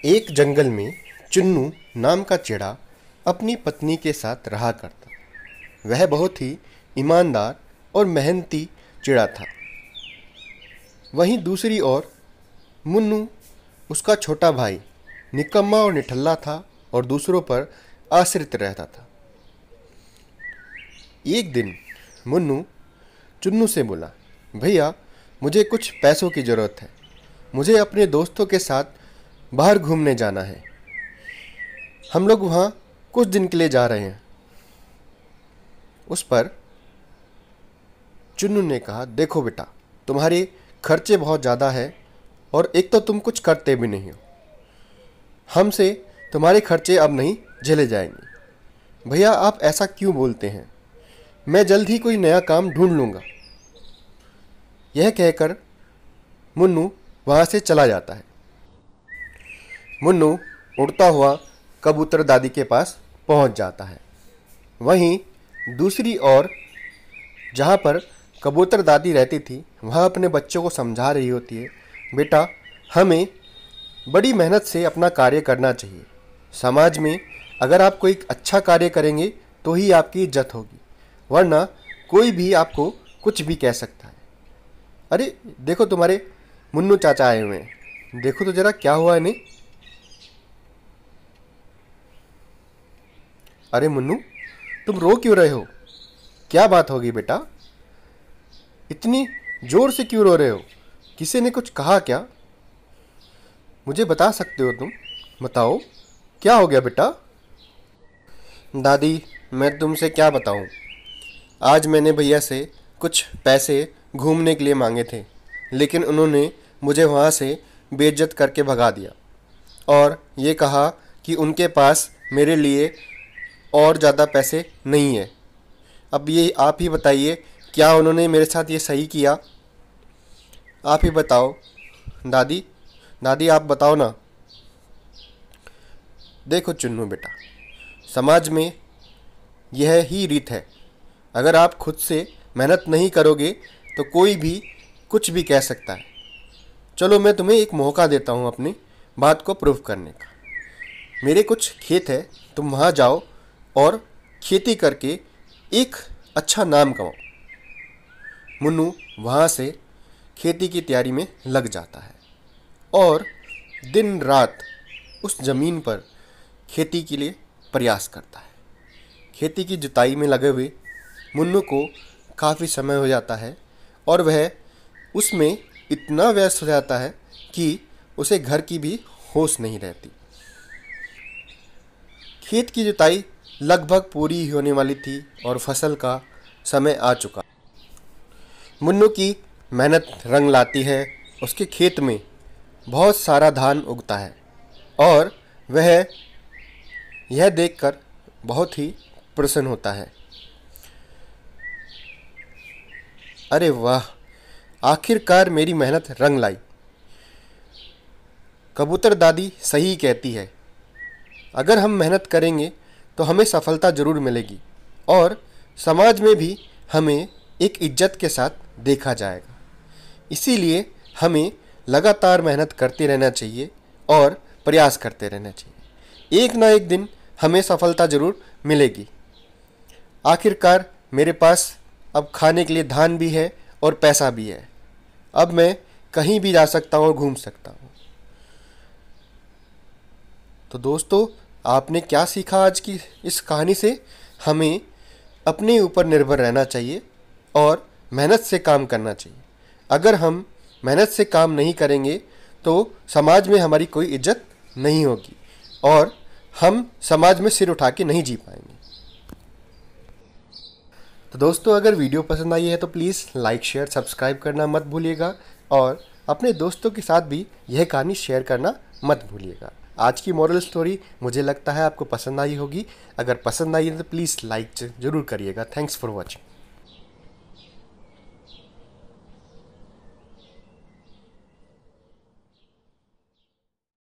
एक जंगल में चुन्नू नाम का चिड़ा अपनी पत्नी के साथ रहा करता। वह बहुत ही ईमानदार और मेहनती चिड़ा था। वहीं दूसरी ओर मुन्नू, उसका छोटा भाई, निकम्मा और निठल्ला था और दूसरों पर आश्रित रहता था। एक दिन मुन्नू चुन्नू से बोला, भैया मुझे कुछ पैसों की ज़रूरत है। मुझे अपने दोस्तों के साथ बाहर घूमने जाना है। हम लोग वहाँ कुछ दिन के लिए जा रहे हैं। उस पर चुन्नू ने कहा, देखो बेटा, तुम्हारे खर्चे बहुत ज़्यादा है और एक तो तुम कुछ करते भी नहीं हो। हमसे तुम्हारे खर्चे अब नहीं झेले जाएंगे। भैया आप ऐसा क्यों बोलते हैं? मैं जल्द ही कोई नया काम ढूंढ लूँगा। यह कहकर मुन्नू वहाँ से चला जाता है। मुन्नू उड़ता हुआ कबूतर दादी के पास पहुँच जाता है। वहीं दूसरी ओर जहाँ पर कबूतर दादी रहती थी, वह अपने बच्चों को समझा रही होती है, बेटा हमें बड़ी मेहनत से अपना कार्य करना चाहिए। समाज में अगर आप कोई अच्छा कार्य करेंगे तो ही आपकी इज्जत होगी, वरना कोई भी आपको कुछ भी कह सकता है। अरे देखो, तुम्हारे मुन्नू चाचा आए हुए हैं, देखो तो जरा क्या हुआ इन्हें। अरे मुन्नू, तुम रो क्यों रहे हो? क्या बात होगी बेटा? इतनी जोर से क्यों रो रहे हो? किसी ने कुछ कहा क्या? मुझे बता सकते हो तुम? बताओ क्या हो गया बेटा? दादी मैं तुमसे क्या बताऊं? आज मैंने भैया से कुछ पैसे घूमने के लिए मांगे थे, लेकिन उन्होंने मुझे वहाँ से बेइज्जत करके भगा दिया और ये कहा कि उनके पास मेरे लिए और ज़्यादा पैसे नहीं है। अब ये आप ही बताइए, क्या उन्होंने मेरे साथ ये सही किया? आप ही बताओ दादी, दादी आप बताओ ना। देखो चुन्नू बेटा, समाज में यह ही रीत है। अगर आप खुद से मेहनत नहीं करोगे तो कोई भी कुछ भी कह सकता है। चलो मैं तुम्हें एक मौका देता हूँ अपनी बात को प्रूव करने का। मेरे कुछ खेत है, तुम वहाँ जाओ और खेती करके एक अच्छा नाम कमाओ। मुन्नू वहाँ से खेती की तैयारी में लग जाता है और दिन रात उस ज़मीन पर खेती के लिए प्रयास करता है। खेती की जुताई में लगे हुए मुन्नू को काफ़ी समय हो जाता है और वह उसमें इतना व्यस्त हो जाता है कि उसे घर की भी होश नहीं रहती। खेत की जुताई लगभग पूरी होने वाली थी और फसल का समय आ चुका। मुन्नू की मेहनत रंग लाती है। उसके खेत में बहुत सारा धान उगता है और वह यह देखकर बहुत ही प्रसन्न होता है। अरे वाह, आखिरकार मेरी मेहनत रंग लाई। कबूतर दादी सही कहती है, अगर हम मेहनत करेंगे तो हमें सफलता ज़रूर मिलेगी और समाज में भी हमें एक इज्जत के साथ देखा जाएगा। इसीलिए हमें लगातार मेहनत करते रहना चाहिए और प्रयास करते रहना चाहिए। एक ना एक दिन हमें सफलता ज़रूर मिलेगी। आखिरकार मेरे पास अब खाने के लिए धान भी है और पैसा भी है। अब मैं कहीं भी जा सकता हूँ और घूम सकता हूँ। तो दोस्तों, आपने क्या सीखा आज की इस कहानी से? हमें अपने ऊपर निर्भर रहना चाहिए और मेहनत से काम करना चाहिए। अगर हम मेहनत से काम नहीं करेंगे तो समाज में हमारी कोई इज्जत नहीं होगी और हम समाज में सिर उठा के नहीं जी पाएंगे। तो दोस्तों, अगर वीडियो पसंद आई है तो प्लीज़ लाइक शेयर सब्सक्राइब करना मत भूलिएगा और अपने दोस्तों के साथ भी यह कहानी शेयर करना मत भूलिएगा। आज की मॉरल स्टोरी मुझे लगता है आपको पसंद आई होगी। अगर पसंद आई है तो प्लीज़ लाइक ज़रूर करिएगा। Thanks for watching.